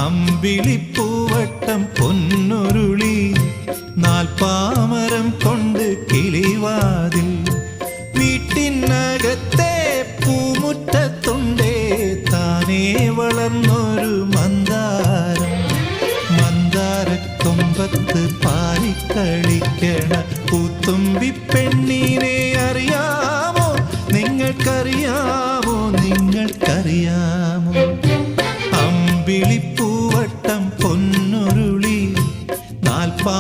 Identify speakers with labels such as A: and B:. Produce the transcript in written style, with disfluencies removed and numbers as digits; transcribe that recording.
A: അമ്പിളിപ്പൂവട്ടം പൊന്നുരുളി നാൽപ്പാമരം കൊണ്ട് കിളിവാതിൽ വീട്ടിനകത്തെ പൂമുറ്റത്തുണ്ടേ താനേ വളർന്നൊരു മന്ദാരം മന്ദാരക്കൊമ്പത്ത് പാലിക്കളിക്കണ പൂത്തുമ്പി പെണ്ണിനെ അറിയാമോ നിങ്ങൾക്കറിയാമോ നിങ്ങൾക്കറിയാമോ അമ്പിളിപ്പൂവട്ടം പൊന്നുരുളി നാൽപ്പാ